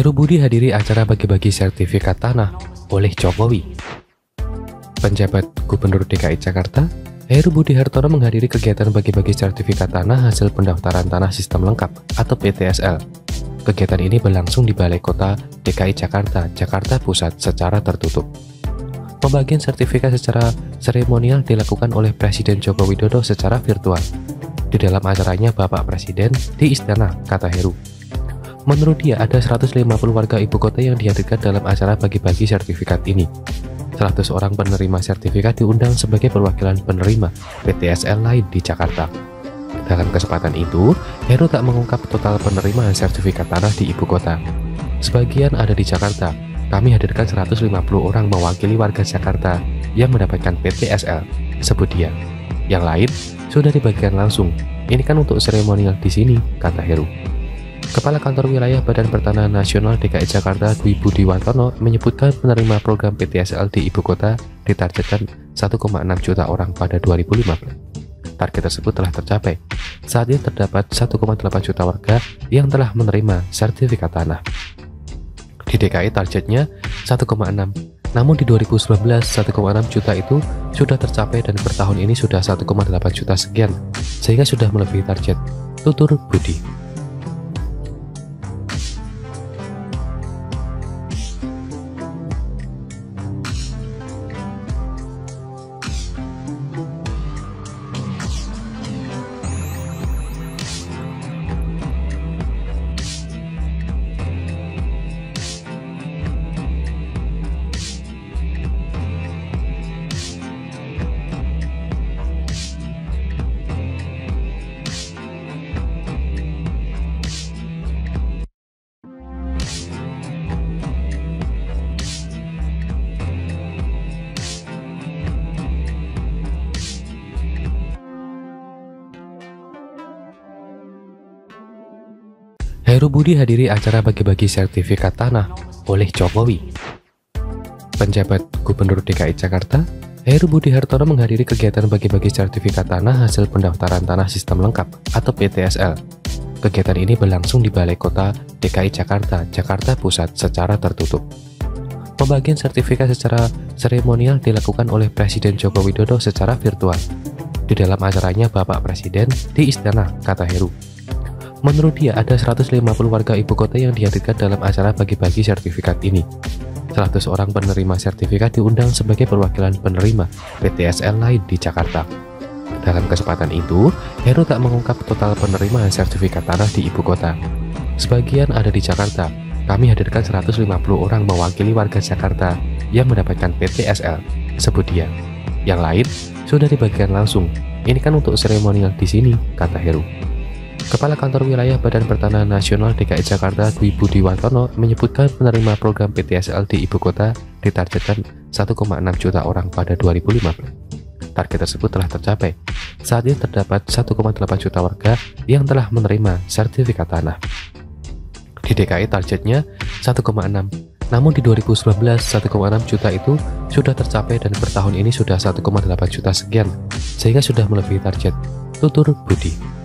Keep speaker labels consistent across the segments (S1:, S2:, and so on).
S1: Heru Budi hadiri acara bagi-bagi sertifikat tanah oleh Jokowi. Penjabat Gubernur DKI Jakarta, Heru Budi Hartono menghadiri kegiatan bagi-bagi sertifikat tanah hasil pendaftaran tanah sistem lengkap atau PTSL. Kegiatan ini berlangsung di Balai Kota DKI Jakarta, Jakarta Pusat secara tertutup. Pembagian sertifikat secara seremonial dilakukan oleh Presiden Joko Widodo secara virtual. Di dalam acaranya Bapak Presiden di Istana, kata Heru. Menurut dia ada 150 warga ibu kota yang dihadirkan dalam acara bagi-bagi sertifikat ini. 100 orang penerima sertifikat diundang sebagai perwakilan penerima PTSL lain di Jakarta. Dalam kesempatan itu, Heru tak mengungkap total penerimaan sertifikat tanah di ibu kota. Sebagian ada di Jakarta. Kami hadirkan 150 orang mewakili warga Jakarta yang mendapatkan PTSL, sebut dia. Yang lain sudah dibagikan langsung. Ini kan untuk seremonial di sini, kata Heru. Kepala Kantor Wilayah Badan Pertanahan Nasional DKI Jakarta Dwi Budi Wartono menyebutkan penerima program PTSL di ibu kota ditargetkan 1,6 juta orang pada 2015. Target tersebut telah tercapai. Saat ini terdapat 1,8 juta warga yang telah menerima sertifikat tanah. Di DKI targetnya 1,6. Namun di 2019 1,6 juta itu sudah tercapai dan per tahun ini sudah 1,8 juta sekian, sehingga sudah melebihi target, tutur Budi. Heru Budi hadiri acara bagi-bagi sertifikat tanah oleh Jokowi. Penjabat Gubernur DKI Jakarta, Heru Budi Hartono menghadiri kegiatan bagi-bagi sertifikat tanah hasil pendaftaran tanah sistem lengkap atau PTSL. Kegiatan ini berlangsung di Balai Kota DKI Jakarta, Jakarta Pusat secara tertutup. Pembagian sertifikat secara seremonial dilakukan oleh Presiden Joko Widodo secara virtual. Di dalam acaranya Bapak Presiden di Istana, kata Heru. Menurut dia ada 150 warga ibu kota yang dihadirkan dalam acara bagi-bagi sertifikat ini. 100 orang penerima sertifikat diundang sebagai perwakilan penerima PTSL lain di Jakarta. Dalam kesempatan itu, Heru tak mengungkap total penerimaan sertifikat tanah di ibu kota. Sebagian ada di Jakarta. Kami hadirkan 150 orang mewakili warga Jakarta yang mendapatkan PTSL, sebut dia. Yang lain sudah dibagikan langsung. Ini kan untuk seremonial di sini, kata Heru. Kepala Kantor Wilayah Badan Pertanahan Nasional DKI Jakarta Dwi Budi Wartono menyebutkan penerima program PTSL di ibu kota ditargetkan 1,6 juta orang pada 2015. Target tersebut telah tercapai. Saat ini terdapat 1,8 juta warga yang telah menerima sertifikat tanah. Di DKI targetnya 1,6. Namun di 2019 1,6 juta itu sudah tercapai dan per tahun ini sudah 1,8 juta sekian, sehingga sudah melebihi target, tutur Budi.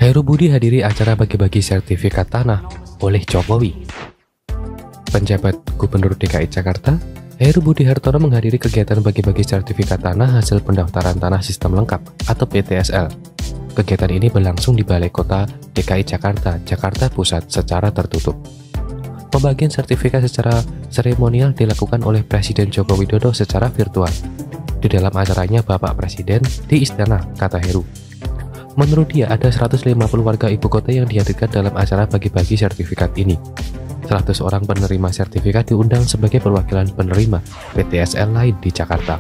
S1: Heru Budi hadiri acara bagi-bagi sertifikat tanah oleh Jokowi. Penjabat Gubernur DKI Jakarta, Heru Budi Hartono menghadiri kegiatan bagi-bagi sertifikat tanah hasil pendaftaran tanah sistem lengkap atau PTSL. Kegiatan ini berlangsung di Balai Kota DKI Jakarta, Jakarta Pusat secara tertutup. Pembagian sertifikat secara seremonial dilakukan oleh Presiden Joko Widodo secara virtual. Di dalam acaranya Bapak Presiden di Istana, kata Heru. Menurut dia ada 150 warga ibu kota yang dihadirkan dalam acara bagi-bagi sertifikat ini. 100 orang penerima sertifikat diundang sebagai perwakilan penerima PTSL lain di Jakarta.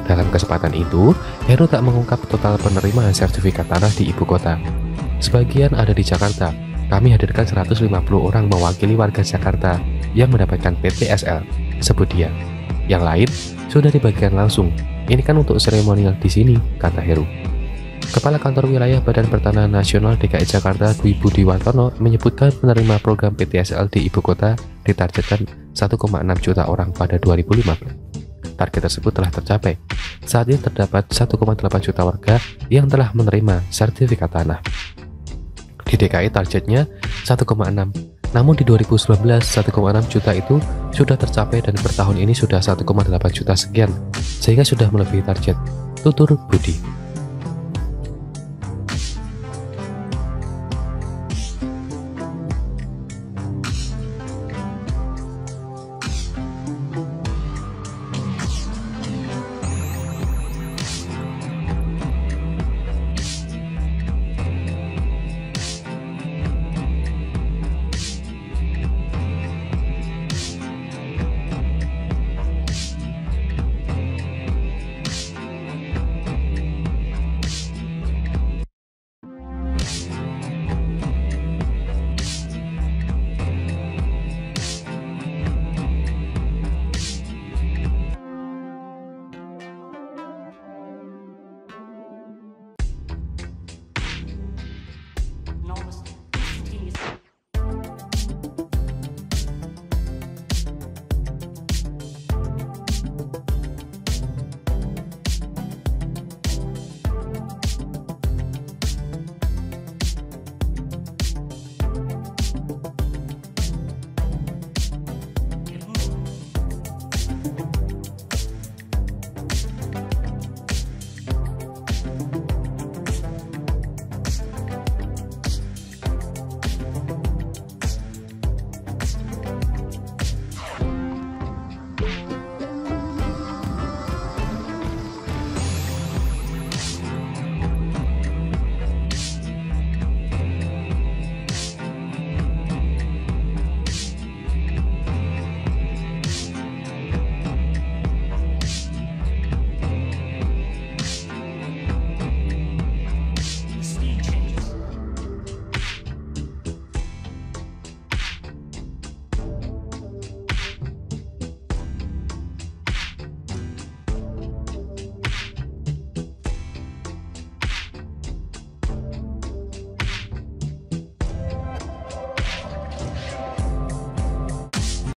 S1: Dalam kesempatan itu, Heru tak mengungkap total penerimaan sertifikat tanah di ibu kota. Sebagian ada di Jakarta. Kami hadirkan 150 orang mewakili warga Jakarta yang mendapatkan PTSL, sebut dia. Yang lain sudah dibagikan langsung. Ini kan untuk seremonial di sini, kata Heru. Kepala Kantor Wilayah Badan Pertanahan Nasional DKI Jakarta Dwi Budi Wartono menyebutkan penerima program PTSL di ibu kota ditargetkan 1,6 juta orang pada 2015. Target tersebut telah tercapai. Saat ini terdapat 1,8 juta warga yang telah menerima sertifikat tanah. Di DKI targetnya 1,6. Namun di 2019 1,6 juta itu sudah tercapai dan per tahun ini sudah 1,8 juta sekian, sehingga sudah melebihi target, tutur Budi.